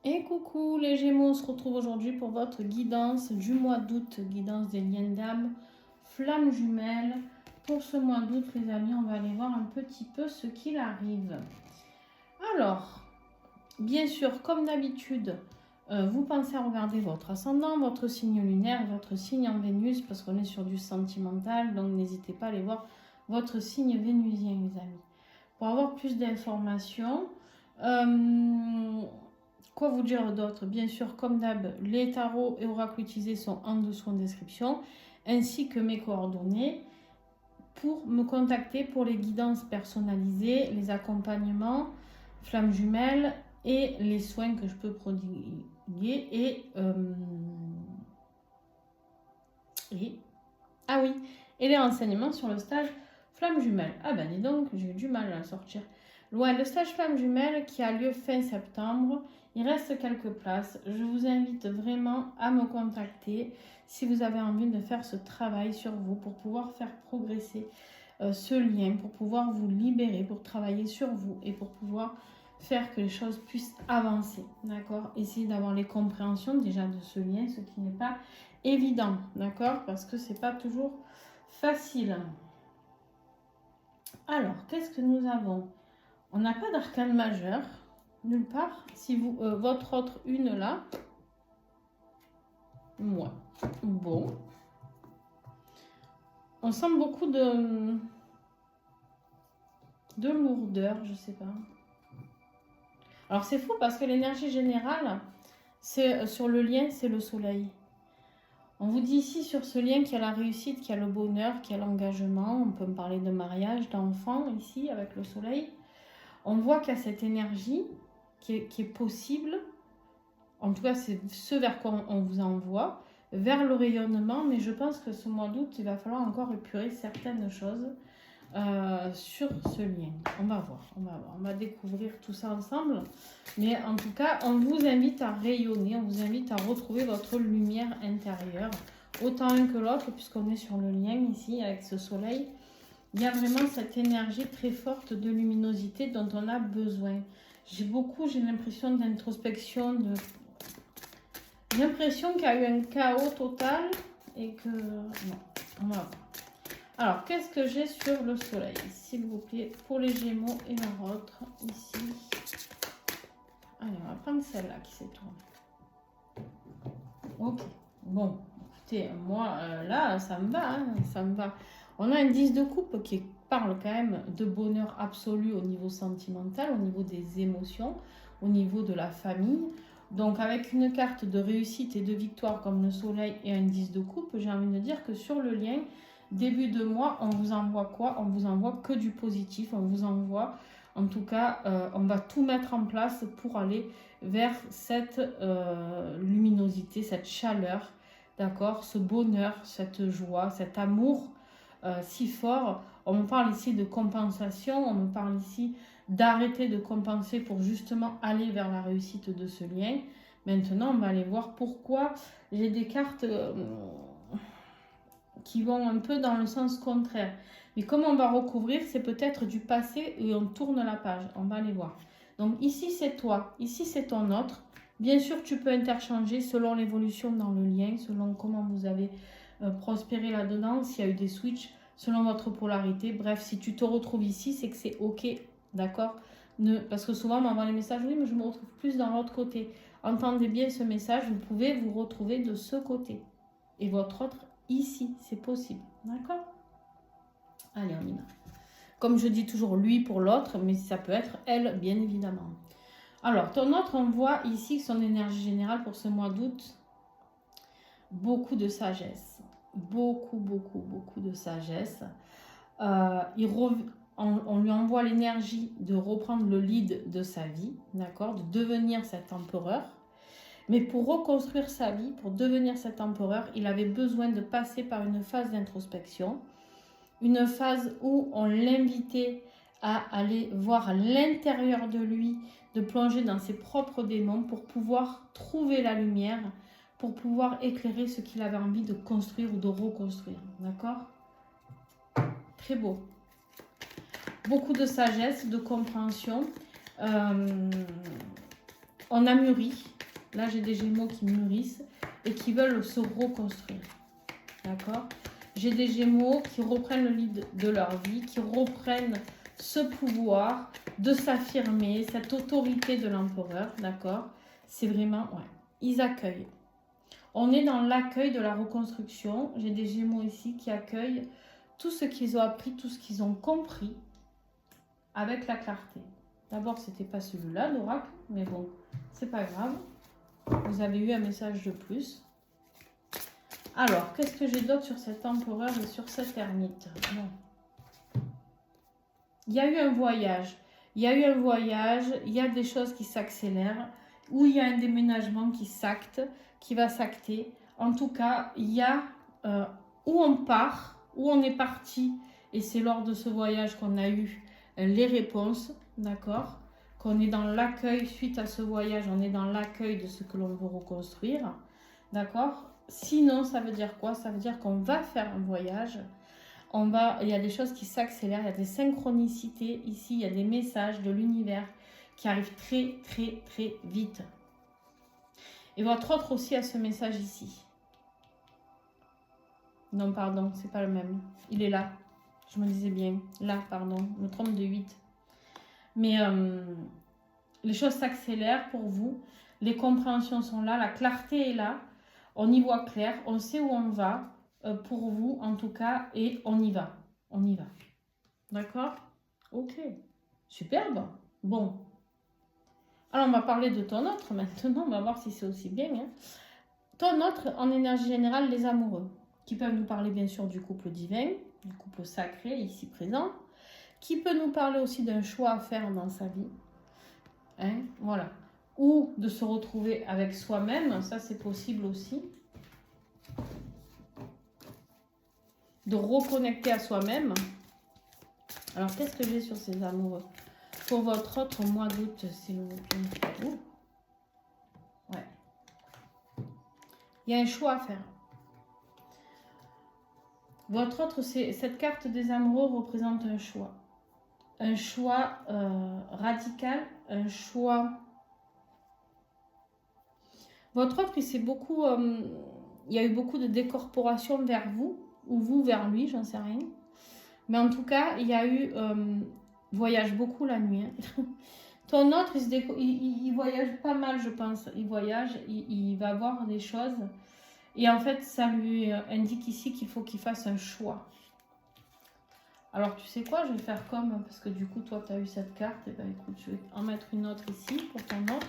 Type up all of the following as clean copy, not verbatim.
Et coucou les Gémeaux, on se retrouve aujourd'hui pour votre guidance du mois d'août, guidance des liens d'âme, flamme jumelle. Pour ce mois d'août, les amis, on va aller voir un petit peu ce qu'il arrive. Alors, bien sûr, comme d'habitude, vous pensez à regarder votre ascendant, votre signe lunaire, votre signe en Vénus, parce qu'on est sur du sentimental, donc n'hésitez pas à aller voir votre signe vénusien, les amis. Pour avoir plus d'informations, quoi vous dire d'autre? Bien sûr, comme d'hab, les tarots et oracles utilisés sont en dessous en description, ainsi que mes coordonnées pour me contacter pour les guidances personnalisées, les accompagnements, flammes jumelles et les soins que je peux prodiguer ah oui, et les renseignements sur le stage flamme jumelle. Ah ben dis donc, j'ai eu du mal à la sortir. Ouais, le stage flamme jumelle qui a lieu fin septembre. Il reste quelques places. Je vous invite vraiment à me contacter si vous avez envie de faire ce travail sur vous pour pouvoir faire progresser ce lien, pour pouvoir vous libérer, pour travailler sur vous et pour pouvoir faire que les choses puissent avancer. D'accord? Essayez d'avoir les compréhensions déjà de ce lien, ce qui n'est pas évident. D'accord? Parce que c'est pas toujours facile. Alors, qu'est-ce que nous avons? On n'a pas d'arcane majeur, nulle part. Si vous, votre autre une là, moi. Bon. On sent beaucoup de lourdeur, je sais pas. Alors c'est fou parce que l'énergie générale, c'est sur le lien, c'est le soleil. On vous dit ici sur ce lien qu'il y a la réussite, qu'il y a le bonheur, qu'il y a l'engagement. On peut me parler de mariage, d'enfant ici avec le soleil. On voit qu'il y a cette énergie qui est possible. En tout cas, c'est ce vers quoi on vous envoie, vers le rayonnement. Mais je pense que ce mois d'août, il va falloir encore épurer certaines choses sur ce lien. On va voir, on va découvrir tout ça ensemble. Mais en tout cas, on vous invite à rayonner, on vous invite à retrouver votre lumière intérieure, autant l'un que l'autre, puisqu'on est sur le lien ici avec ce soleil. Il y a vraiment cette énergie très forte de luminosité dont on a besoin. J'ai l'impression d'introspection, j'ai l'impression qu'il y a eu un chaos total et que... Non, on va voir. Alors, qu'est-ce que j'ai sur le soleil, s'il vous plaît, pour les Gémeaux et leur autre, ici. Allez, on va prendre celle-là qui s'est tournée. Ok, bon, écoutez, moi, là, ça me va, hein, ça me va. On a un 10 de coupe qui parle quand même de bonheur absolu au niveau sentimental, au niveau des émotions, au niveau de la famille. Donc, avec une carte de réussite et de victoire comme le soleil et un 10 de coupe, j'ai envie de dire que sur le lien... Début de mois, on vous envoie quoi? On vous envoie que du positif. On vous envoie, en tout cas, on va tout mettre en place pour aller vers cette luminosité, cette chaleur, d'accord? Ce bonheur, cette joie, cet amour si fort. On me parle ici de compensation, on me parle ici d'arrêter de compenser pour justement aller vers la réussite de ce lien. Maintenant, on va aller voir pourquoi j'ai des cartes... qui vont un peu dans le sens contraire. Mais comme on va recouvrir, c'est peut-être du passé et on tourne la page. On va aller voir. Donc ici, c'est toi. Ici, c'est ton autre. Bien sûr, tu peux interchanger selon l'évolution dans le lien, selon comment vous avez prospéré là-dedans, s'il y a eu des switches, selon votre polarité. Bref, si tu te retrouves ici, c'est que c'est OK. D'accord? Parce que souvent, on m'envoie les messages, oui, mais je me retrouve plus dans l'autre côté. Entendez bien ce message, vous pouvez vous retrouver de ce côté. Et votre autre ici, c'est possible. D'accord? Allez, on y va. Comme je dis toujours, lui pour l'autre, mais ça peut être elle, bien évidemment. Alors, ton autre, on voit ici son énergie générale pour ce mois d'août. Beaucoup de sagesse. Beaucoup de sagesse. On lui envoie l'énergie de reprendre le lead de sa vie, d'accord? De devenir cet empereur. Mais pour reconstruire sa vie, pour devenir cet empereur, il avait besoin de passer par une phase d'introspection, une phase où on l'invitait à aller voir l'intérieur de lui, de plonger dans ses propres démons pour pouvoir trouver la lumière, pour pouvoir éclairer ce qu'il avait envie de construire ou de reconstruire. D'accord? Très beau. Beaucoup de sagesse, de compréhension. On a mûri. Là, j'ai des Gémeaux qui mûrissent et qui veulent se reconstruire. D'accord? J'ai des Gémeaux qui reprennent le lead de leur vie, qui reprennent ce pouvoir de s'affirmer, cette autorité de l'empereur. D'accord? C'est vraiment... Ouais. Ils accueillent. On est dans l'accueil de la reconstruction. J'ai des Gémeaux ici qui accueillent tout ce qu'ils ont appris, tout ce qu'ils ont compris avec la clarté. D'abord, c'était pas celui-là, l'oracle, mais bon, c'est pas grave. Vous avez eu un message de plus. Alors, qu'est-ce que j'ai d'autre sur cet empereur et sur cette ermite? Bon. Il y a eu un voyage. Il y a eu un voyage, il y a des choses qui s'accélèrent, ou il y a un déménagement qui s'acte, qui va s'acter. En tout cas, il y a où on part, où on est parti, et c'est lors de ce voyage qu'on a eu les réponses, d'accord? Qu'on est dans l'accueil, suite à ce voyage, on est dans l'accueil de ce que l'on veut reconstruire, d'accord? Sinon, ça veut dire quoi? Ça veut dire qu'on va faire un voyage, il y a des choses qui s'accélèrent, il y a des synchronicités ici, il y a des messages de l'univers qui arrivent très, très, très vite. Et votre autre aussi a ce message ici. Non, pardon, c'est pas le même. Il est là. Je me disais bien. Là, pardon. Je me trompe de 8. Mais les choses s'accélèrent pour vous. Les compréhensions sont là. La clarté est là. On y voit clair. On sait où on va. Pour vous, en tout cas. Et on y va. On y va. D'accord? Ok. Superbe. Bon. Alors, on va parler de ton autre maintenant. On va voir si c'est aussi bien. Hein. Ton autre, en énergie générale, les amoureux. Qui peuvent nous parler bien sûr du couple divin, du couple sacré ici présent, qui peut nous parler aussi d'un choix à faire dans sa vie, hein, voilà, ou de se retrouver avec soi-même, ça c'est possible aussi, de reconnecter à soi-même. Alors qu'est-ce que j'ai sur ces amoureux pour votre autre mois d'août, s'il vous plaît? Ouais. Il y a un choix à faire. Votre autre, cette carte des amoureux représente un choix. Un choix radical, un choix... Votre autre, c'est beaucoup... il y a eu beaucoup de décorporation vers vous, ou vous vers lui, j'en sais rien. Mais en tout cas, il y a eu... voyage beaucoup la nuit. Hein. Ton autre, il voyage pas mal, je pense. Il voyage, il va voir des choses... Et en fait, ça lui indique ici qu'il faut qu'il fasse un choix. Alors, tu sais quoi? Je vais faire comme, parce que du coup, toi, tu as eu cette carte. Et ben écoute, je vais en mettre une autre ici pour ton autre.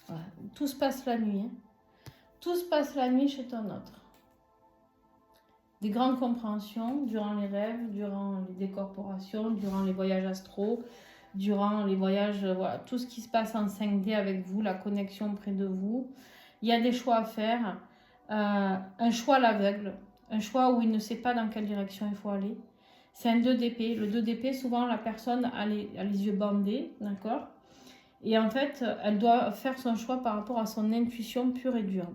Voilà. Tout se passe la nuit. Hein. Tout se passe la nuit chez ton autre. Des grandes compréhensions durant les rêves, durant les décorporations, durant les voyages astraux, durant les voyages, voilà, tout ce qui se passe en 5D avec vous, la connexion près de vous. Il y a des choix à faire, un choix à l'aveugle, un choix où il ne sait pas dans quelle direction il faut aller. C'est un 2 d'épée. Le 2 d'épée, souvent, la personne a les yeux bandés, d'accord? Et en fait, elle doit faire son choix par rapport à son intuition pure et dure.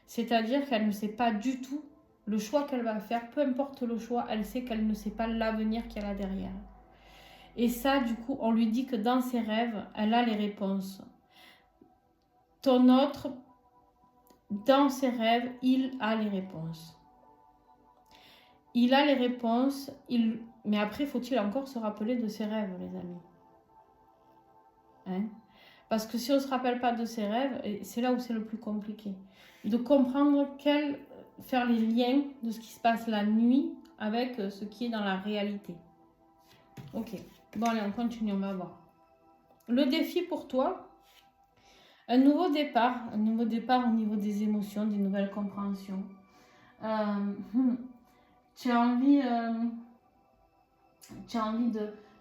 C'est-à-dire qu'elle ne sait pas du tout le choix qu'elle va faire. Peu importe le choix, elle sait qu'elle ne sait pas l'avenir qu'il y a là derrière. Et ça, du coup, on lui dit que dans ses rêves, elle a les réponses. Ton autre... Dans ses rêves, il a les réponses. Il a les réponses, mais après, faut-il encore se rappeler de ses rêves, les amis? Hein? Parce que si on ne se rappelle pas de ses rêves, c'est là où c'est le plus compliqué. De comprendre faire les liens de ce qui se passe la nuit avec ce qui est dans la réalité. Ok, bon allez, on continue, on va voir. Le défi pour toi... un nouveau départ au niveau des émotions, des nouvelles compréhensions. Tu as envie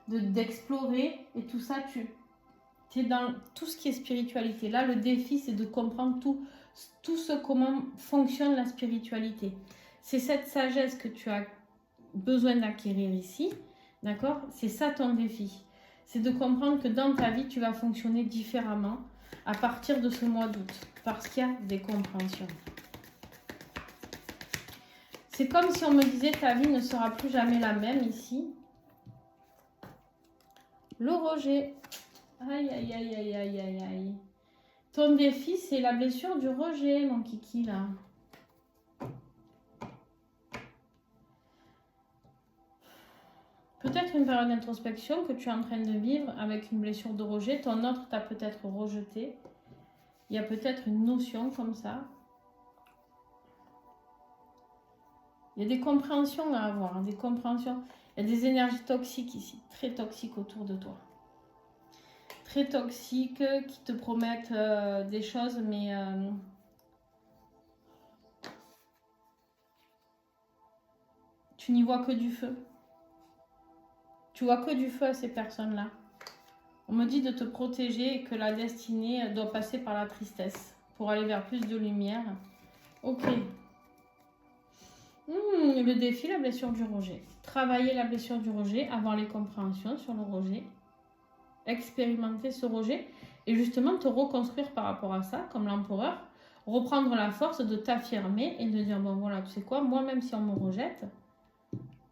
d'explorer et tout ça, tu es dans tout ce qui est spiritualité. Là, le défi, c'est de comprendre comment fonctionne la spiritualité. C'est cette sagesse que tu as besoin d'acquérir ici, d'accord? C'est ça ton défi. C'est de comprendre que dans ta vie, tu vas fonctionner différemment à partir de ce mois d'août, parce qu'il y a des compréhensions. C'est comme si on me disait ta vie ne sera plus jamais la même ici. Le rejet. Aïe, aïe, aïe, aïe, aïe, aïe, aïe. Ton défi, c'est la blessure du rejet, mon kiki, là. Peut-être une période d'introspection que tu es en train de vivre avec une blessure de rejet. Ton autre t'a peut-être rejeté. Il y a peut-être une notion comme ça. Il y a des compréhensions à avoir, hein, des compréhensions. Il y a des énergies toxiques ici, très toxiques autour de toi. Très toxiques, qui te promettent des choses, mais tu n'y vois que du feu. Tu vois que du feu à ces personnes-là. On me dit de te protéger et que la destinée doit passer par la tristesse pour aller vers plus de lumière. Ok. Le défi, la blessure du rejet. Travailler la blessure du rejet, avoir les compréhensions sur le rejet. Expérimenter ce rejet et justement te reconstruire par rapport à ça, comme l'empereur. Reprendre la force de t'affirmer et de dire, bon voilà, tu sais quoi, moi même si on me rejette,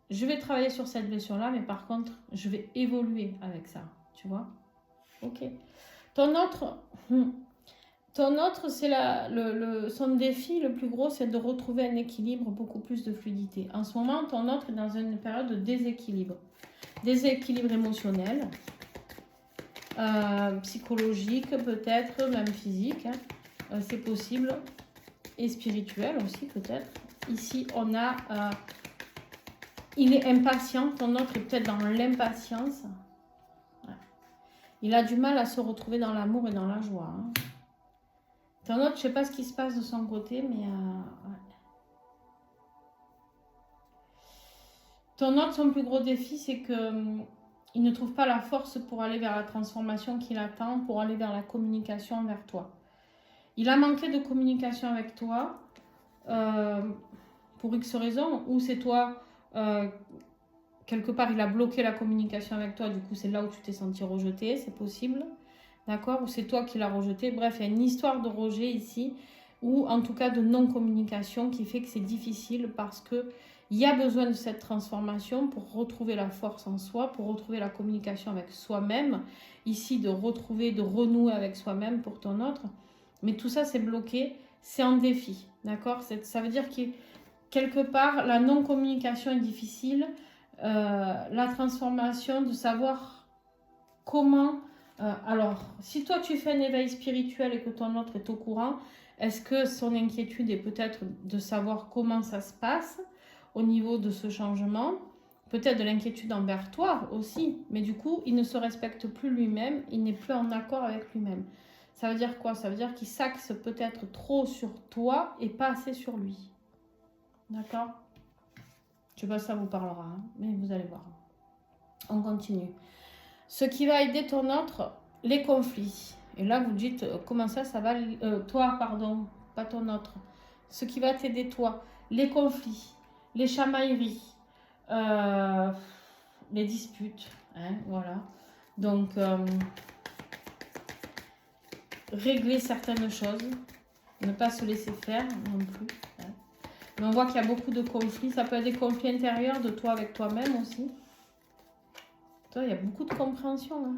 je vais travailler sur cette blessure-là, mais par contre, je vais évoluer avec ça, tu vois. Ok. Ton autre, c'est son défi le plus gros, c'est de retrouver un équilibre, beaucoup plus de fluidité. En ce moment, ton autre est dans une période de déséquilibre. Déséquilibre émotionnel, psychologique peut-être, même physique, hein. C'est possible. Et spirituel aussi peut-être. Ici, on a... il est impatient, ton autre est peut-être dans l'impatience. Ouais. Il a du mal à se retrouver dans l'amour et dans la joie. Hein. Ton autre, je ne sais pas ce qui se passe de son côté, mais... ouais. Ton autre, son plus gros défi, c'est que il ne trouve pas la force pour aller vers la transformation qu'il attend, pour aller vers la communication vers toi. Il a manqué de communication avec toi pour X raisons, ou c'est toi, quelque part, il a bloqué la communication avec toi, du coup, c'est là où tu t'es senti rejeté, c'est possible, d'accord? Ou c'est toi qui l'as rejeté. Bref, il y a une histoire de rejet ici, ou en tout cas de non-communication qui fait que c'est difficile parce que il y a besoin de cette transformation pour retrouver la force en soi, pour retrouver la communication avec soi-même. Ici, de retrouver, de renouer avec soi-même pour ton autre. Mais tout ça, c'est bloqué, c'est un défi, d'accord? Ça veut dire que quelque part, la non-communication est difficile. La transformation, de savoir comment... alors, si toi, tu fais un éveil spirituel et que ton autre est au courant, est-ce que son inquiétude est peut-être de savoir comment ça se passe au niveau de ce changement, peut-être de l'inquiétude envers toi aussi, mais du coup, il ne se respecte plus lui-même, il n'est plus en accord avec lui-même. Ça veut dire quoi? Ça veut dire qu'il s'axe peut-être trop sur toi et pas assez sur lui. D'accord? Je sais pas si ça vous parlera, hein, mais vous allez voir. On continue. Ce qui va aider ton autre, les conflits. Et là, vous dites, comment ça va... toi, pardon, pas ton autre. Ce qui va t'aider, toi, les conflits, les chamailleries, les disputes, hein, voilà. Donc, régler certaines choses, ne pas se laisser faire non plus. Hein. Mais on voit qu'il y a beaucoup de conflits. Ça peut être des conflits intérieurs de toi avec toi-même aussi. Toi, il y a beaucoup de compréhension. Hein.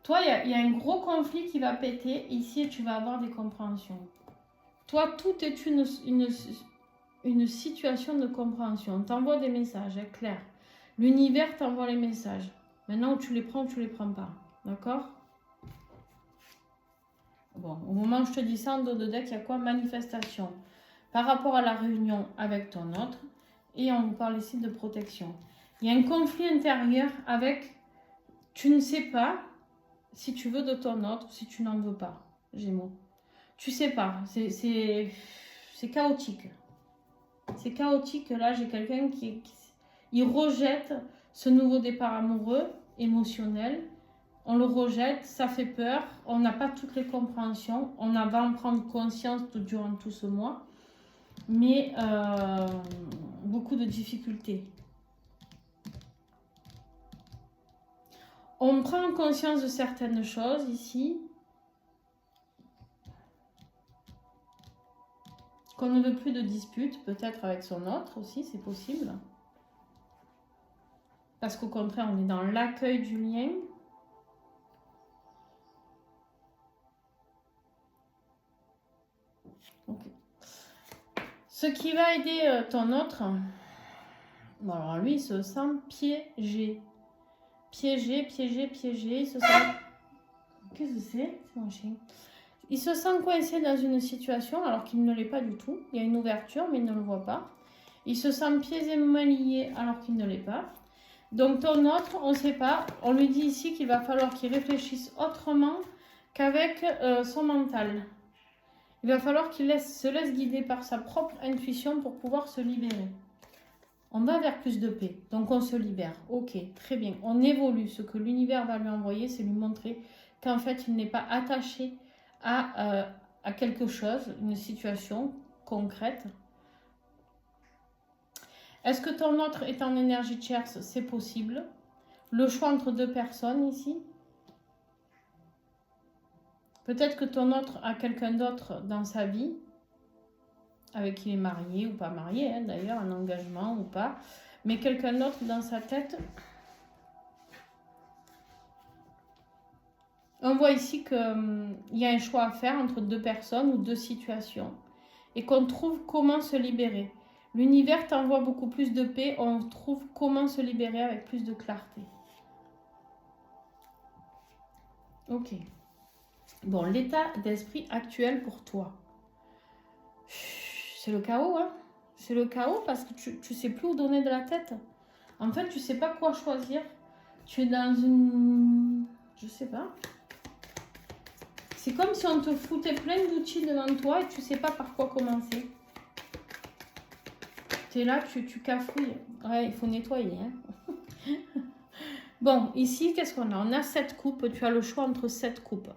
Toi, il y a un gros conflit qui va péter. Ici, tu vas avoir des compréhensions. Toi, tout est une situation de compréhension. On t'envoie des messages, hein, clair. L'univers t'envoie les messages. Maintenant, tu les prends ou tu les prends pas. D'accord? Bon, au moment où je te dis ça, en dos de deck, il y a quoi? Manifestation. Par rapport à la réunion avec ton autre. Et on vous parle ici de protection. Il y a un conflit intérieur avec... Tu ne sais pas si tu veux de ton autre, si tu n'en veux pas. Gémeaux. Tu sais pas. C'est chaotique. C'est chaotique. Là, j'ai quelqu'un il rejette ce nouveau départ amoureux, émotionnel. On le rejette, ça fait peur. On n'a pas toutes les compréhensions. On va en prendre conscience durant tout ce mois. Mais beaucoup de difficultés. On prend conscience de certaines choses ici. Qu'on ne veut plus de disputes, peut-être avec son autre aussi, c'est possible. Parce qu'au contraire, on est dans l'accueil du lien. Ok. Ce qui va aider ton autre, bon alors lui il se sent piégé. Piégé, il se sent... Qu'est-ce que c'est? C'est mon chien. Il se sent coincé dans une situation alors qu'il ne l'est pas du tout. Il y a une ouverture mais il ne le voit pas. Il se sent piésément lié alors qu'il ne l'est pas. Donc ton autre, on ne sait pas. On lui dit ici qu'il va falloir qu'il réfléchisse autrement qu'avec son mental. Il va falloir qu'il se laisse guider par sa propre intuition pour pouvoir se libérer. On va vers plus de paix, donc on se libère. Ok, très bien. On évolue. Ce que l'univers va lui envoyer, c'est lui montrer qu'en fait, il n'est pas attaché à quelque chose, une situation concrète. Est-ce que ton autre est en énergie tierce? C'est possible. Le choix entre deux personnes ici. Peut-être que ton autre a quelqu'un d'autre dans sa vie, avec qui il est marié ou pas marié, hein, d'ailleurs, un engagement ou pas, mais quelqu'un d'autre dans sa tête. On voit ici qu'il y a un choix à faire entre deux personnes ou deux situations et qu'on trouve comment se libérer. L'univers t'envoie beaucoup plus de paix, on trouve comment se libérer avec plus de clarté. Ok. Bon, l'état d'esprit actuel pour toi. C'est le chaos, hein. C'est le chaos parce que tu sais plus où donner de la tête. En fait, tu sais pas quoi choisir. Tu es dans une... Je sais pas. C'est comme si on te foutait plein d'outils devant toi et tu sais pas par quoi commencer. Tu es là, tu cafouilles. Ouais, il faut nettoyer, hein. Bon, ici, qu'est-ce qu'on a? On a 7 coupes. Tu as le choix entre 7 coupes.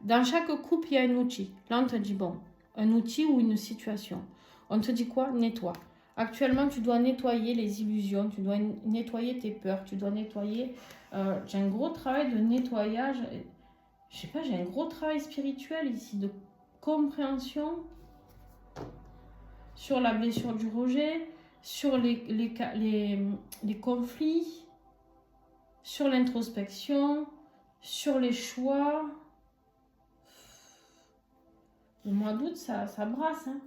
Dans chaque coupe, il y a un outil. Là, on te dit, bon, un outil ou une situation. On te dit quoi? Nettoie. Actuellement, tu dois nettoyer les illusions, tu dois nettoyer tes peurs, tu dois nettoyer... j'ai un gros travail de nettoyage. Je sais pas, j'ai un gros travail spirituel ici, de compréhension sur la blessure du rejet, sur les conflits, sur l'introspection, sur les choix. Le mois d'août, ça brasse, hein.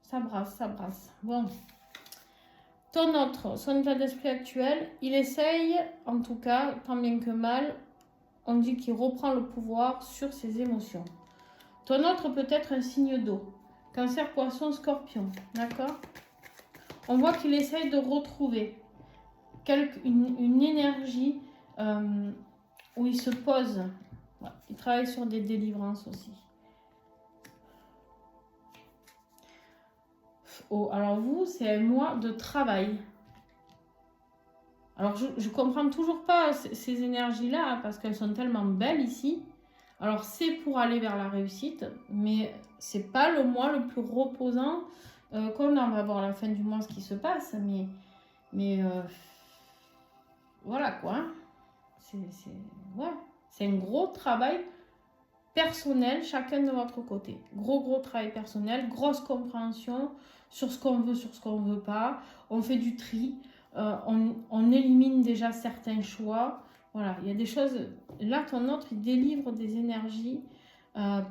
Ça brasse, ça brasse. Bon. Ton autre, son état d'esprit actuel, il essaye, en tout cas, tant bien que mal, on dit qu'il reprend le pouvoir sur ses émotions. Ton autre peut être un signe d'eau. Cancer, poisson, scorpion. D'accord? On voit qu'il essaye de retrouver une énergie où il se pose. Il travaille sur des délivrances aussi. Oh, alors vous, c'est un mois de travail. Alors je ne comprends toujours pas ces énergies-là parce qu'elles sont tellement belles ici. Alors c'est pour aller vers la réussite, mais c'est pas le mois le plus reposant. Comme là, on va voir à la fin du mois ce qui se passe, mais voilà quoi. C'est un gros travail personnel, chacun de votre côté. Gros travail personnel, grosse compréhension sur ce qu'on veut, sur ce qu'on veut pas. On fait du tri, on élimine déjà certains choix. Voilà, il y a des choses... Là, ton autre, il délivre des énergies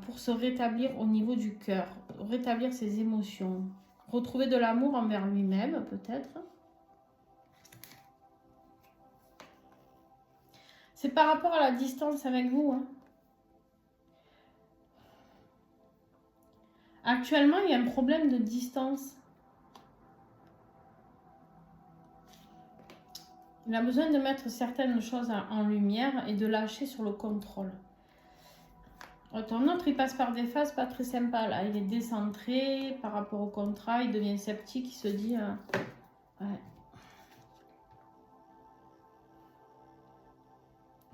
pour se rétablir au niveau du cœur, rétablir ses émotions, retrouver de l'amour envers lui-même, peut-être. C'est par rapport à la distance avec vous, hein. Actuellement, il y a un problème de distance. Il a besoin de mettre certaines choses en lumière et de lâcher sur le contrôle. Ton autre, il passe par des phases pas très sympas. Là, il est décentré par rapport au contrat. Il devient sceptique. Il se dit... ouais.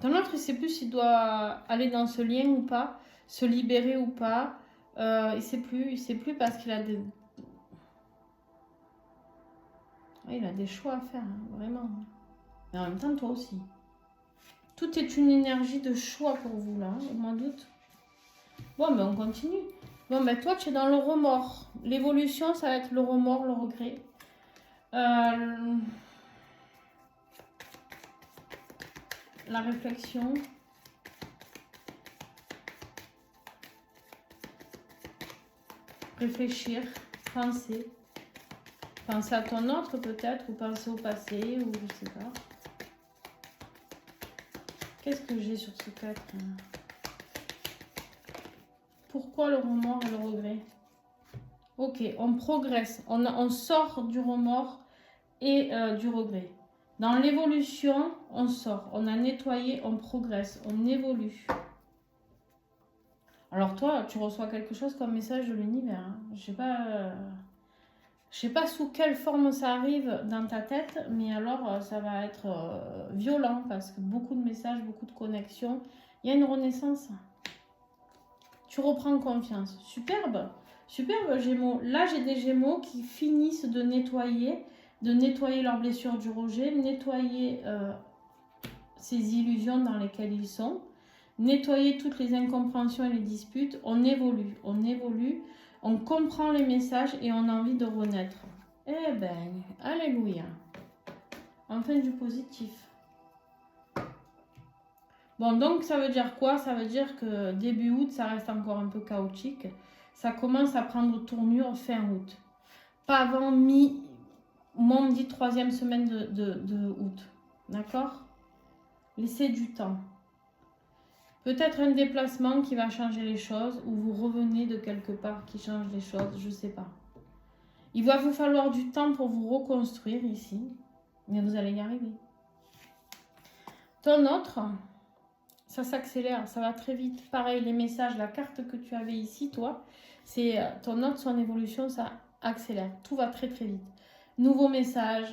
Ton autre, il ne sait plus s'il doit aller dans ce lien ou pas, se libérer ou pas. Il ne sait plus parce qu'il a des... Ouais, il a des choix à faire, hein, vraiment. Mais en même temps, toi aussi. Tout est une énergie de choix pour vous, là, au mois d'août. Bon, ben on continue. Bon, ben toi, tu es dans le remords. L'évolution, ça va être le remords, le regret. La réflexion. réfléchir, penser. Penser à ton autre peut-être, ou penser au passé, ou je sais pas. Qu'est-ce que j'ai sur ce 4? Pourquoi le remords et le regret? Ok, on progresse, on sort du remords et du regret. Dans l'évolution, on sort, on a nettoyé, on progresse, on évolue. Alors toi, tu reçois quelque chose comme message de l'univers. Hein. Je sais pas sous quelle forme ça arrive dans ta tête, mais alors ça va être violent parce que beaucoup de messages, beaucoup de connexions. Il y a une renaissance. Tu reprends confiance. Superbe. Superbe, Gémeaux. Là, j'ai des Gémeaux qui finissent de nettoyer leurs blessures du rejet, nettoyer ces illusions dans lesquelles ils sont, nettoyer toutes les incompréhensions et les disputes. On évolue, on comprend les messages et on a envie de renaître. Eh ben, alléluia. Enfin du positif. Bon, donc ça veut dire quoi? Ça veut dire que début août, ça reste encore un peu chaotique. Ça commence à prendre tournure fin août. Pas avant moi on me dit 3e semaine de août. D'accord? Laissez du temps. Peut-être un déplacement qui va changer les choses ou vous revenez de quelque part qui change les choses, je ne sais pas. Il va vous falloir du temps pour vous reconstruire ici, mais vous allez y arriver. Ton autre, ça s'accélère, ça va très vite. Pareil, les messages, la carte que tu avais ici, toi, c'est ton autre, son évolution, ça accélère. Tout va très très vite. Nouveau message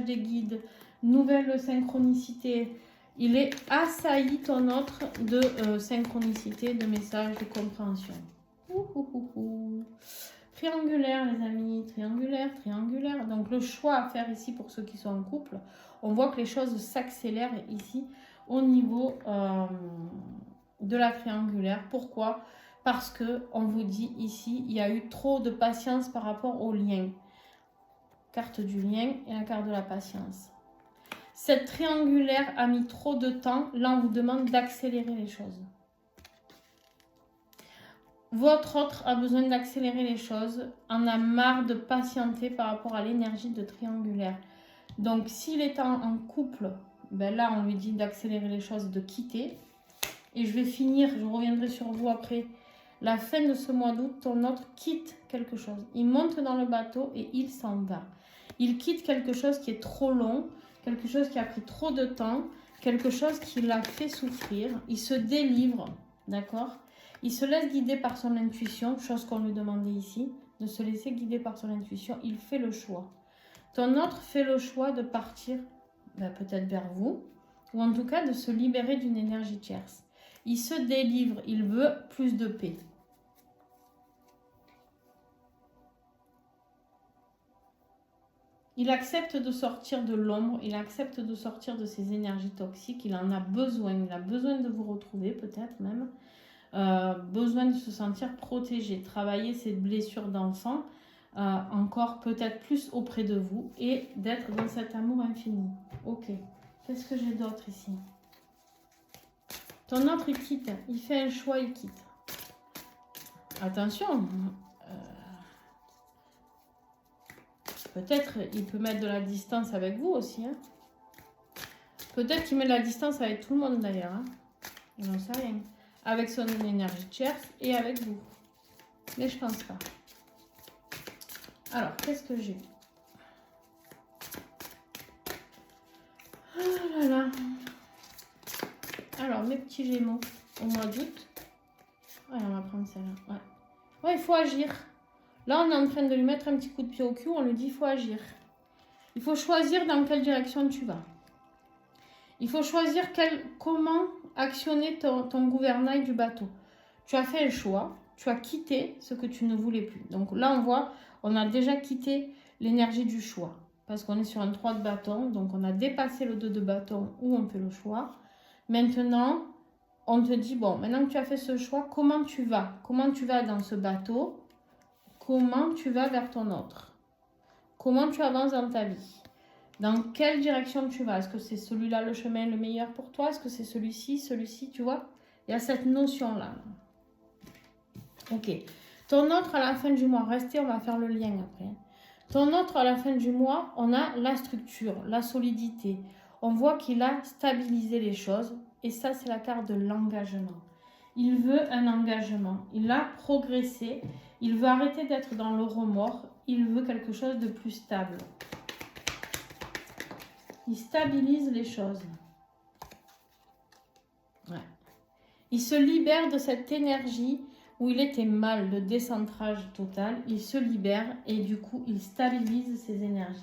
des guides, nouvelle synchronicité. Il est assailli, ton autre, de synchronicité, de messages, de compréhension. Triangulaire, les amis, triangulaire. Donc, le choix à faire ici pour ceux qui sont en couple, on voit que les choses s'accélèrent ici au niveau de la triangulaire. Pourquoi? Parce que on vous dit ici, il y a eu trop de patience par rapport au lien. Carte du lien et la carte de la patience. Cette triangulaire a mis trop de temps. Là, on vous demande d'accélérer les choses. Votre autre a besoin d'accélérer les choses. En a marre de patienter par rapport à l'énergie de triangulaire. Donc, s'il est en couple, ben là, on lui dit d'accélérer les choses, de quitter. Et je vais finir, je reviendrai sur vous après. La fin de ce mois d'août, ton autre quitte quelque chose. Il monte dans le bateau et il s'en va. Il quitte quelque chose qui est trop long, quelque chose qui a pris trop de temps, quelque chose qui l'a fait souffrir. Il se délivre, d'accord? Il se laisse guider par son intuition, chose qu'on lui demandait ici, de se laisser guider par son intuition. Il fait le choix. Ton autre fait le choix de partir peut-être vers vous, ou en tout cas de se libérer d'une énergie tierce. Il se délivre, il veut plus de paix. Il accepte de sortir de l'ombre, il accepte de sortir de ses énergies toxiques, il en a besoin, il a besoin de vous retrouver peut-être même, besoin de se sentir protégé, travailler ses blessures d'enfant, encore peut-être plus auprès de vous et d'être dans cet amour infini. Ok, qu'est-ce que j'ai d'autre ici? Ton autre il quitte, il fait un choix, il quitte. Attention, peut-être il peut mettre de la distance avec vous aussi. Hein. Peut-être qu'il met de la distance avec tout le monde d'ailleurs. Hein. J'en sais rien. Avec son énergie tierce et avec vous. Mais je pense pas. Alors, qu'est-ce que j'ai? Oh là là. Alors, mes petits Gémeaux au mois d'août. Ouais, on va prendre celle-là. Ouais, il faut agir. Là, on est en train de lui mettre un petit coup de pied au cul. On lui dit, il faut agir. Il faut choisir dans quelle direction tu vas. Il faut choisir comment actionner ton gouvernail du bateau. Tu as fait le choix. Tu as quitté ce que tu ne voulais plus. Donc là, on voit, on a déjà quitté l'énergie du choix. Parce qu'on est sur un 3 de bâton. Donc, on a dépassé le 2 de bâton où on fait le choix. Maintenant, on te dit, bon, maintenant que tu as fait ce choix, comment tu vas? Comment tu vas dans ce bateau? Comment tu vas vers ton autre? Comment tu avances dans ta vie? Dans quelle direction tu vas? Est-ce que c'est celui-là le chemin le meilleur pour toi? Est-ce que c'est celui-ci, tu vois? Il y a cette notion-là. Ok. Ton autre à la fin du mois, restez, on va faire le lien après. Ton autre à la fin du mois, on a la structure, la solidité. On voit qu'il a stabilisé les choses et ça c'est la carte de l'engagement. Il veut un engagement, il a progressé, il veut arrêter d'être dans le remords, il veut quelque chose de plus stable. Il stabilise les choses. Ouais. Il se libère de cette énergie où il était mal, le décentrage total. Il se libère et du coup, il stabilise ses énergies.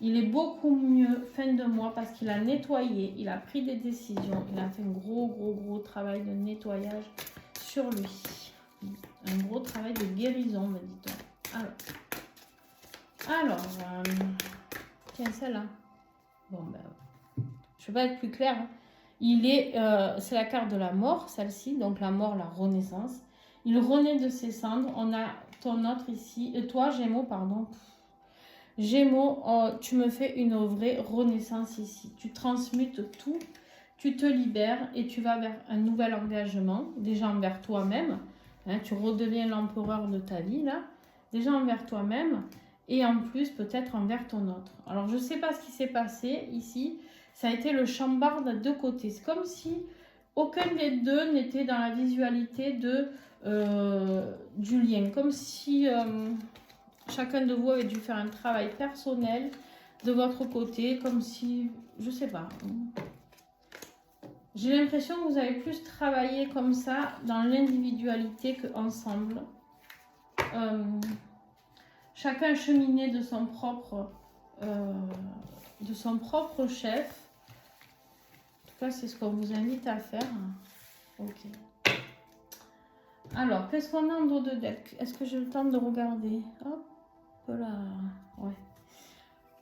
Il est beaucoup mieux fin de mois parce qu'il a nettoyé, il a pris des décisions, il a fait un gros travail de nettoyage sur lui. Un gros travail de guérison, me dit-on. Alors tiens, celle-là. Bon, ben, je ne vais pas être plus claire. Hein. C'est la carte de la mort, celle-ci, donc la mort, la renaissance. Il renaît de ses cendres. On a ton autre ici, toi, Gémeaux, pardon. Gémeaux, tu me fais une vraie renaissance ici. Tu transmutes tout, tu te libères et tu vas vers un nouvel engagement, déjà envers toi-même. Hein, tu redeviens l'empereur de ta vie, là. Déjà envers toi-même et en plus peut-être envers ton autre. Alors, je ne sais pas ce qui s'est passé ici. Ça a été le chambard de deux côtés. C'est comme si aucun des deux n'était dans la visualité du lien. Comme si chacun de vous avait dû faire un travail personnel de votre côté. Comme si, je ne sais pas. J'ai l'impression que vous avez plus travaillé comme ça dans l'individualité qu'ensemble. Chacun cheminé de son propre chef. C'est ce qu'on vous invite à faire. Ok. Alors, qu'est-ce qu'on a en dos de deck? Est-ce que j'ai le temps de regarder? Hop là. Ouais.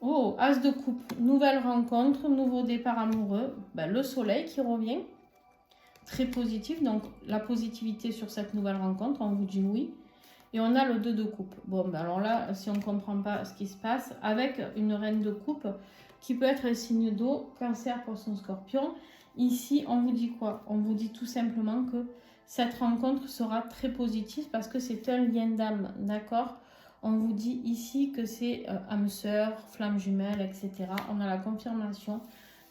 Oh, As de coupe. Nouvelle rencontre, nouveau départ amoureux. Ben, le soleil qui revient. Très positif. Donc, la positivité sur cette nouvelle rencontre, on vous dit oui. Et on a le 2 de coupe. Bon, ben alors là, si on ne comprend pas ce qui se passe, avec une reine de coupe qui peut être un signe d'eau, cancer, poisson, scorpion. Ici, on vous dit quoi? On vous dit tout simplement que cette rencontre sera très positive parce que c'est un lien d'âme, d'accord? On vous dit ici que c'est âme sœur, flamme jumelle, etc. On a la confirmation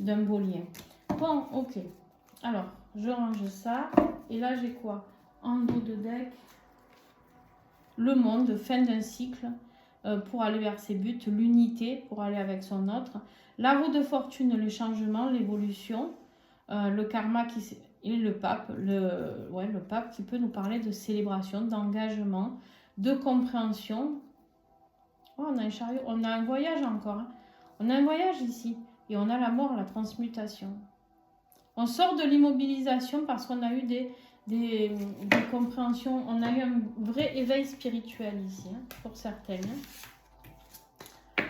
d'un beau lien. Bon, ok. Alors, je range ça. Et là, j'ai quoi? En dos de deck, le monde, fin d'un cycle pour aller vers ses buts, l'unité pour aller avec son autre. La roue de fortune, les changements, l'évolution, le karma et le pape, le pape qui peut nous parler de célébration, d'engagement, de compréhension. Oh, on a un chariot, on a un voyage encore. Hein. On a un voyage ici et on a la mort, la transmutation. On sort de l'immobilisation parce qu'on a eu des compréhensions, on a eu un vrai éveil spirituel ici, hein, pour certaines.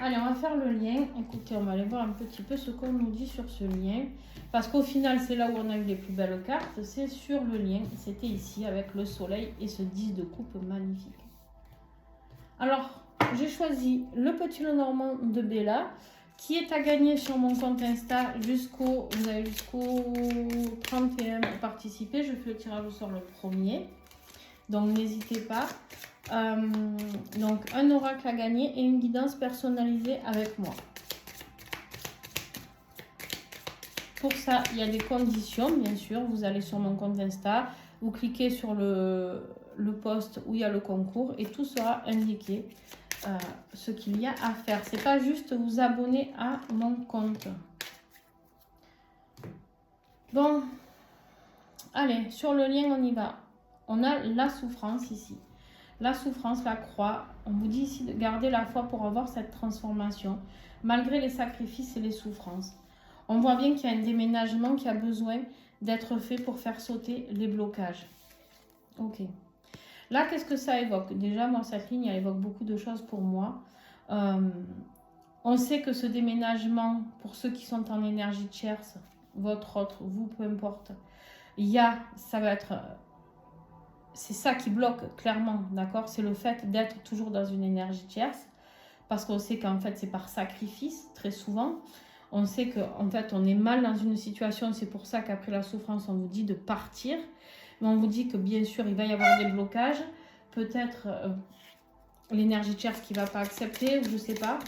Allez, on va faire le lien. Écoutez, on va aller voir un petit peu ce qu'on nous dit sur ce lien. Parce qu'au final, c'est là où on a eu les plus belles cartes. C'est sur le lien. C'était ici avec le soleil et ce 10 de coupe magnifique. Alors, j'ai choisi le petit Lenormand de Bella qui est à gagner sur mon compte Insta vous avez jusqu'au 31 pour participer. Je fais le tirage au sort le premier. Donc, n'hésitez pas. Donc, un oracle à gagner et une guidance personnalisée avec moi. Pour ça, il y a des conditions, bien sûr. Vous allez sur mon compte Insta, vous cliquez sur le post où il y a le concours et tout sera indiqué ce qu'il y a à faire. C'est pas juste vous abonner à mon compte. Bon, allez, sur le lien, on y va. On a la souffrance ici. La souffrance, la croix. On vous dit ici de garder la foi pour avoir cette transformation, malgré les sacrifices et les souffrances. On voit bien qu'il y a un déménagement qui a besoin d'être fait pour faire sauter les blocages. Ok. Là, qu'est-ce que ça évoque? Déjà, moi, cette ligne, elle évoque beaucoup de choses pour moi. On sait que ce déménagement, pour ceux qui sont en énergie tierce, votre autre, vous, peu importe, ça va être... C'est ça qui bloque, clairement, d'accord? C'est le fait d'être toujours dans une énergie tierce, parce qu'on sait qu'en fait, c'est par sacrifice, très souvent. On sait qu'en fait, on est mal dans une situation, c'est pour ça qu'après la souffrance, on vous dit de partir. Mais on vous dit que bien sûr, il va y avoir des blocages. peut-être l'énergie tierce qui ne va pas accepter, ou je ne sais pas.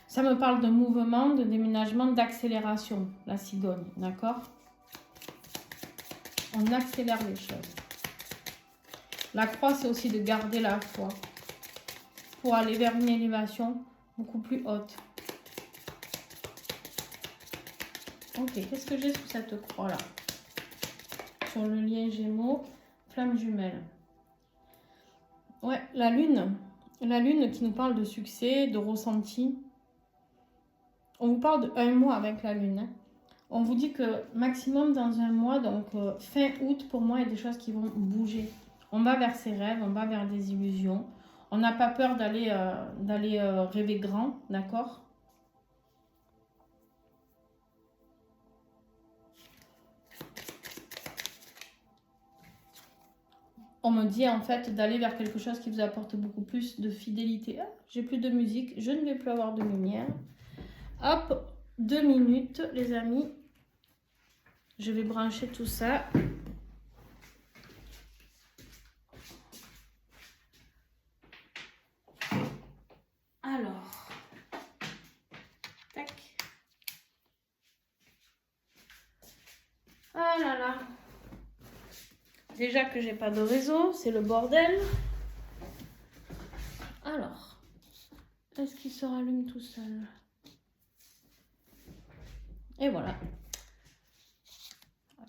Ça me parle de mouvement, de déménagement, d'accélération, la cigogne, d'accord? On accélère les choses. La croix, c'est aussi de garder la foi pour aller vers une élévation beaucoup plus haute. Ok, qu'est-ce que j'ai sous cette croix-là? Sur le lien Gémeaux, flamme jumelle. Ouais, la lune qui nous parle de succès, de ressenti. On vous parle de 1 mois avec la lune. Hein. On vous dit que maximum dans 1 mois, donc fin août, pour moi, il y a des choses qui vont bouger. On va vers ses rêves, on va vers des illusions. On n'a pas peur d'aller rêver grand, d'accord? On me dit en fait d'aller vers quelque chose qui vous apporte beaucoup plus de fidélité. Ah, j'ai plus de musique, je ne vais plus avoir de lumière. Hop, 2 minutes les amis. Je vais brancher tout ça. Alors, tac. Ah là là. Déjà que j'ai pas de réseau, c'est le bordel. Alors, est-ce qu'il se rallume tout seul? Et voilà.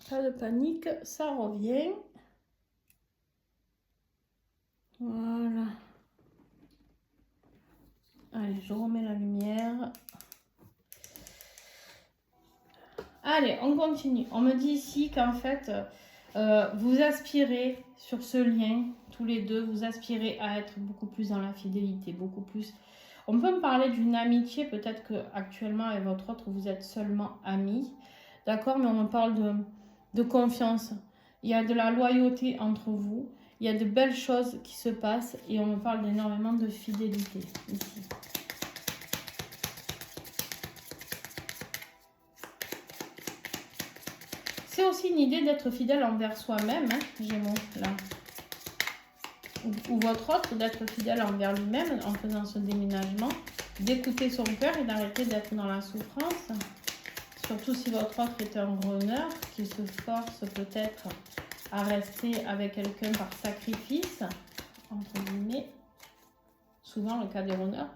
Pas de panique, ça revient. Voilà. Allez, je remets la lumière. Allez, on continue. On me dit ici qu'en fait, vous aspirez sur ce lien, tous les deux, vous aspirez à être beaucoup plus dans la fidélité, beaucoup plus. On peut me parler d'une amitié, peut-être qu'actuellement avec votre autre, vous êtes seulement amis. D'accord, mais on me parle de confiance. Il y a de la loyauté entre vous. Il y a de belles choses qui se passent et on me parle d'énormément de fidélité ici. C'est aussi une idée d'être fidèle envers soi-même, hein, Gémeaux, là. Ou votre autre, d'être fidèle envers lui-même en faisant ce déménagement, d'écouter son cœur et d'arrêter d'être dans la souffrance. Surtout si votre autre est un runner qui se force peut-être à rester avec quelqu'un par sacrifice, entre guillemets, souvent le cas des runners.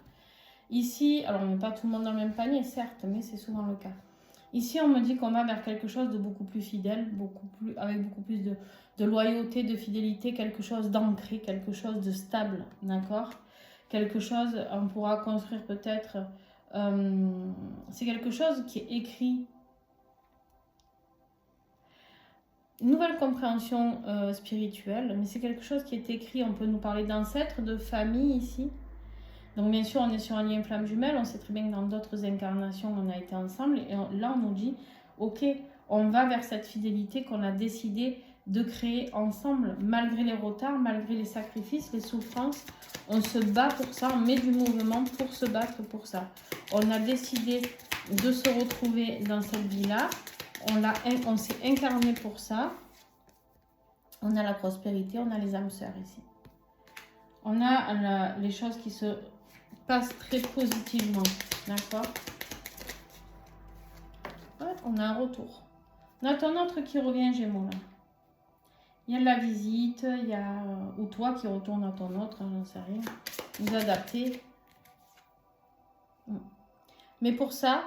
Ici, alors on met pas tout le monde dans le même panier, certes, mais c'est souvent le cas. Ici, on me dit qu'on va vers quelque chose de beaucoup plus fidèle, avec beaucoup plus de loyauté, de fidélité, quelque chose d'ancré, quelque chose de stable, d'accord? Quelque chose, on pourra construire peut-être, c'est quelque chose qui est écrit. Nouvelle compréhension spirituelle, mais c'est quelque chose qui est écrit. On peut nous parler d'ancêtres, de famille ici. Donc bien sûr, on est sur un lien flamme jumelle. On sait très bien que dans d'autres incarnations, on a été ensemble. Et là, on nous dit, ok, on va vers cette fidélité qu'on a décidé de créer ensemble, malgré les retards, malgré les sacrifices, les souffrances. On se bat pour ça, on met du mouvement pour se battre pour ça. On a décidé de se retrouver dans cette vie-là. On s'est incarné pour ça. On a la prospérité, on a les âmes sœurs ici. On a les choses qui se passent très positivement. D'accord? Ouais, on a un retour. On a ton autre qui revient, Gémeaux, là. Il y a de la visite, il y a... ou toi qui retourne à ton autre, hein, j'en sais rien. Vous adaptez. Mais pour ça,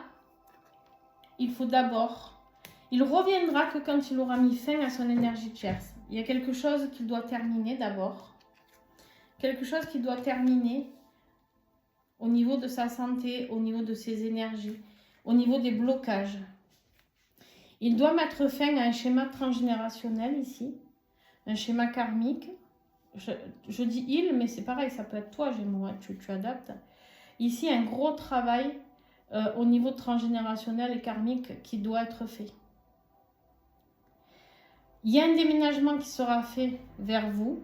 il faut d'abord... Il reviendra que quand il aura mis fin à son énergie tierce. Il y a quelque chose qu'il doit terminer d'abord. Quelque chose qui doit terminer au niveau de sa santé, au niveau de ses énergies, au niveau des blocages. Il doit mettre fin à un schéma transgénérationnel ici, un schéma karmique. Je dis il, mais c'est pareil, ça peut être toi, Gémeaux, hein, tu adaptes. Ici, un gros travail au niveau transgénérationnel et karmique qui doit être fait. Il y a un déménagement qui sera fait vers vous,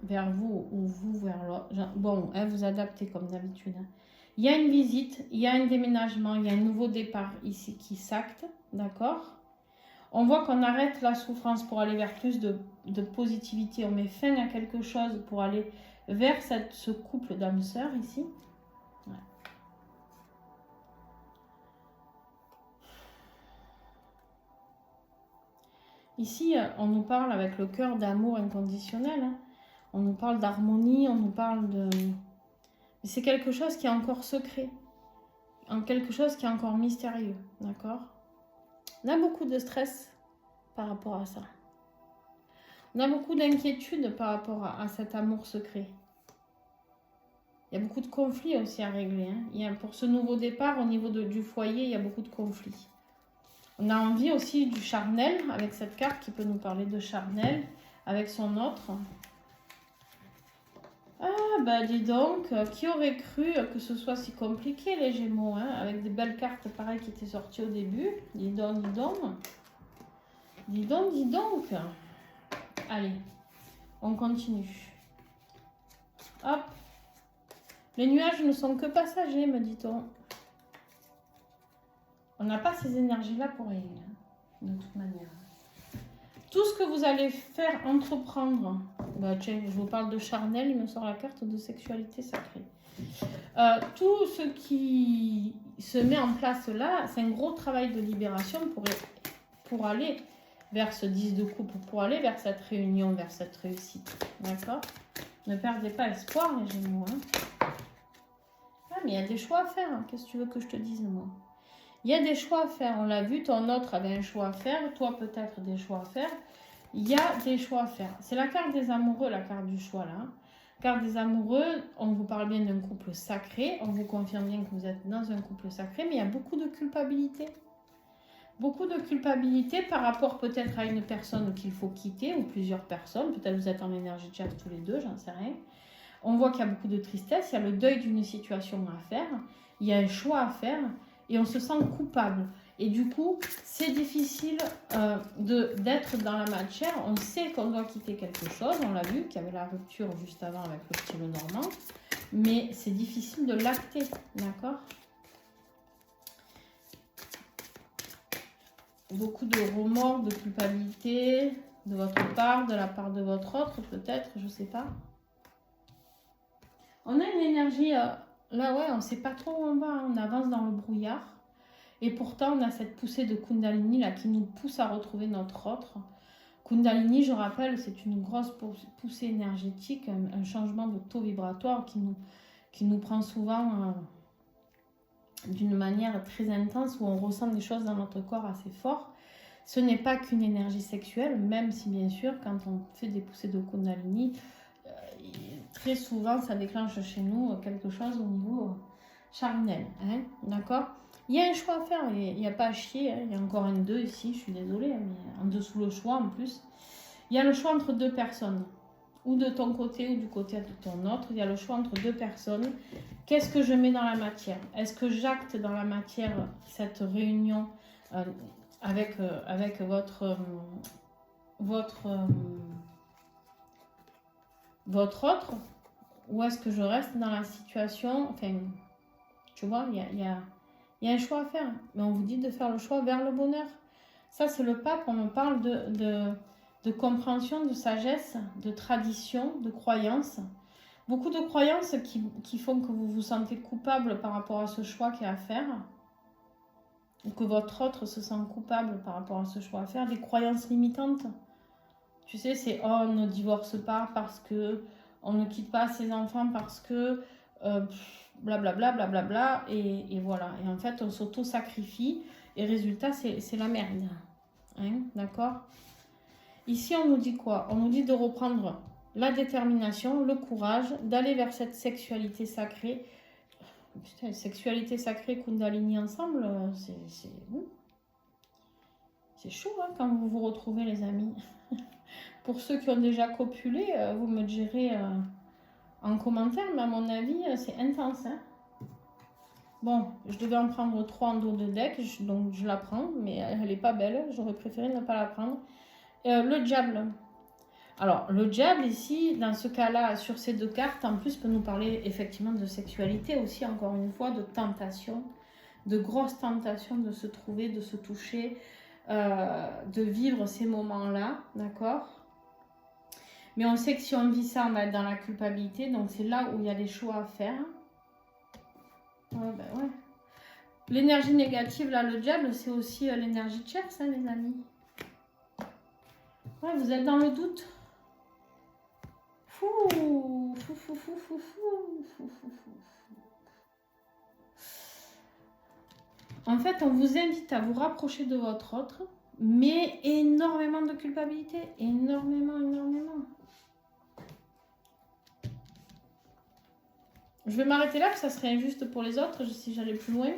vers vous ou vous vers l'autre. Bon, hein, vous adaptez comme d'habitude. Hein. Il y a une visite, il y a un déménagement, il y a un nouveau départ ici qui s'acte, d'accord? On voit qu'on arrête la souffrance pour aller vers plus de positivité. On met fin à quelque chose pour aller vers ce couple d'âmes sœurs ici. Ouais. Ici, on nous parle avec le cœur d'amour inconditionnel. Hein. On nous parle d'harmonie, on nous parle de... Mais c'est quelque chose qui est encore secret. Quelque chose qui est encore mystérieux. D'accord? On a beaucoup de stress par rapport à ça. On a beaucoup d'inquiétude par rapport à cet amour secret. Il y a beaucoup de conflits aussi à régler. Hein. Pour ce nouveau départ, au niveau du foyer, il y a beaucoup de conflits. On a envie aussi du charnel, avec cette carte qui peut nous parler de charnel, avec son autre. Ah, bah dis donc, qui aurait cru que ce soit si compliqué les Gémeaux, hein, avec des belles cartes pareilles qui étaient sorties au début. Dis donc, dis donc. Dis donc, dis donc. Allez, on continue. Hop. Les nuages ne sont que passagers, me dit-on. On n'a pas ces énergies-là pour rien, hein, de toute manière. Tout ce que vous allez faire, entreprendre, bah tiens, je vous parle de charnel, il me sort la carte de sexualité sacrée. Tout ce qui se met en place là, c'est un gros travail de libération pour aller vers ce 10 de coupe, pour aller vers cette réunion, vers cette réussite. D'accord? Ne perdez pas espoir, les Gémeaux. Hein. Ah, mais il y a des choix à faire. Hein. Qu'est-ce que tu veux que je te dise, moi? Il y a des choix à faire, on l'a vu, ton autre avait un choix à faire, toi peut-être des choix à faire. Il y a des choix à faire. C'est la carte des amoureux, la carte du choix là. Carte des amoureux, on vous parle bien d'un couple sacré, on vous confirme bien que vous êtes dans un couple sacré, mais il y a beaucoup de culpabilité. Beaucoup de culpabilité par rapport peut-être à une personne qu'il faut quitter ou plusieurs personnes. Peut-être vous êtes en énergie de chasse tous les deux, j'en sais rien. On voit qu'il y a beaucoup de tristesse, il y a le deuil d'une situation à faire, il y a un choix à faire. Et on se sent coupable. Et du coup, c'est difficile d'être dans la matière. On sait qu'on doit quitter quelque chose. On l'a vu qu'il y avait la rupture juste avant avec le stylo normand. Mais c'est difficile de l'acter. D'accord? Beaucoup de remords, de culpabilité de votre part, de la part de votre autre, peut-être. Je ne sais pas. On a une énergie... Là, ouais, on ne sait pas trop où on va, hein. On avance dans le brouillard. Et pourtant, on a cette poussée de Kundalini là, qui nous pousse à retrouver notre autre. Kundalini, je rappelle, c'est une grosse poussée énergétique, un changement de taux vibratoire qui nous prend souvent d'une manière très intense, où on ressent des choses dans notre corps assez fort. Ce n'est pas qu'une énergie sexuelle, même si bien sûr, quand on fait des poussées de Kundalini, très souvent, ça déclenche chez nous quelque chose au niveau charnel. Hein, d'accord? Il y a un choix à faire, il n'y a pas à chier. Hein, il y a encore un 2 ici, je suis désolée, mais en dessous le choix en plus. Il y a le choix entre deux personnes, ou de ton côté ou du côté de ton autre. Il y a le choix entre deux personnes. Qu'est-ce que je mets dans la matière? Est-ce que j'acte dans la matière cette réunion avec votre autre, ou est-ce que je reste dans la situation? Enfin, tu vois, il y a un choix à faire, mais on vous dit de faire le choix vers le bonheur. Ça, c'est le pape, on me parle de compréhension, de sagesse, de tradition, de croyance. Beaucoup de croyances qui font que vous vous sentez coupable par rapport à ce choix qu'il y a à faire, ou que votre autre se sent coupable par rapport à ce choix à faire, des croyances limitantes. Tu sais, c'est « oh, on ne divorce pas parce que on ne quitte pas ses enfants parce que blablabla, blablabla, et voilà. Et en fait, on s'auto-sacrifie, et résultat, c'est la merde. Hein, d'accord? Ici, on nous dit quoi? On nous dit de reprendre la détermination, le courage, d'aller vers cette sexualité sacrée. Putain, sexualité sacrée, Kundalini ensemble, c'est chaud hein, quand vous vous retrouvez, les amis. Pour ceux qui ont déjà copulé, vous me direz en commentaire, mais à mon avis, c'est intense. Hein. Bon, je devais en prendre 3 en dos de deck, donc je la prends, mais elle n'est pas belle. J'aurais préféré ne pas la prendre. Le diable. Alors, le diable ici, dans ce cas-là, sur ces deux cartes, en plus, peut nous parler effectivement de sexualité aussi, encore une fois, de tentation, de grosses tentations de se trouver, de se toucher, de vivre ces moments-là, d'accord? Mais on sait que si on vit ça, on va être dans la culpabilité. Donc, c'est là où il y a des choix à faire. Ouais, ben ouais. L'énergie négative, là, le diable, c'est aussi l'énergie de chair, ça, les amis. Ouais, vous êtes dans le doute. Fou, fou, fou, fou, fou, fou, fou, fou, fou. En fait, on vous invite à vous rapprocher de votre autre, mais énormément de culpabilité. Énormément, énormément. Je vais m'arrêter là, parce que ça serait injuste pour les autres si j'allais plus loin.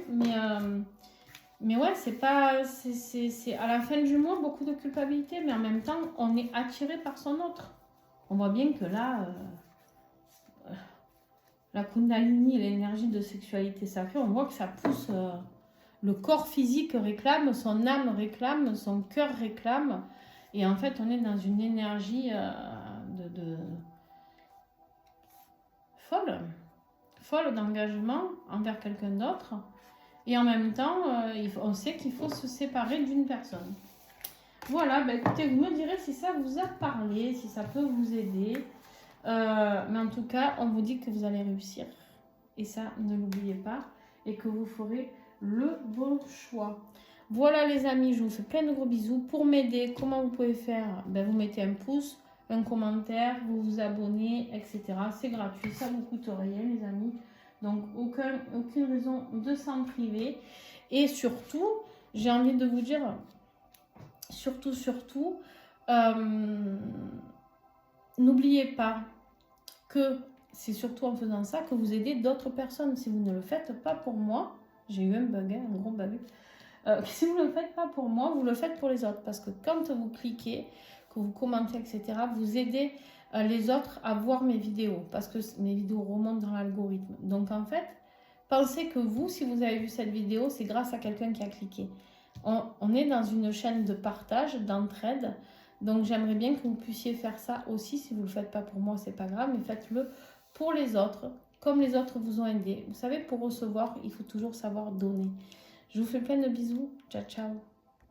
Mais ouais, c'est pas. C'est à la fin du mois beaucoup de culpabilité, mais en même temps, on est attiré par son autre. On voit bien que là, la Kundalini et l'énergie de sexualité sacrée, on voit que ça pousse. Le corps physique réclame, son âme réclame, son cœur réclame. Et en fait, on est dans une énergie folle d'engagement envers quelqu'un d'autre. Et en même temps, on sait qu'il faut se séparer d'une personne. Voilà, bah écoutez, vous me direz si ça vous a parlé, si ça peut vous aider. Mais en tout cas, on vous dit que vous allez réussir. Et ça, ne l'oubliez pas. Et que vous ferez le bon choix. Voilà les amis, je vous fais plein de gros bisous. Pour m'aider, comment vous pouvez faire? Ben, vous mettez un pouce, un commentaire, vous vous abonnez, etc. C'est gratuit, ça ne vous coûte rien les amis. Donc aucune raison de s'en priver. Et surtout, j'ai envie de vous dire, surtout, n'oubliez pas que c'est surtout en faisant ça que vous aidez d'autres personnes. Si vous ne le faites pas pour moi, j'ai eu un bug, hein, un gros bug. Si vous ne le faites pas pour moi, vous le faites pour les autres. Parce que quand vous cliquez, que vous commentez, etc., vous aidez les autres à voir mes vidéos. Parce que mes vidéos remontent dans l'algorithme. Donc en fait, pensez que vous, si vous avez vu cette vidéo, c'est grâce à quelqu'un qui a cliqué. On est dans une chaîne de partage, d'entraide. Donc j'aimerais bien que vous puissiez faire ça aussi. Si vous ne le faites pas pour moi, c'est pas grave. Mais faites-le pour les autres, comme les autres vous ont aidé. Vous savez, pour recevoir, il faut toujours savoir donner. Je vous fais plein de bisous. Ciao, ciao.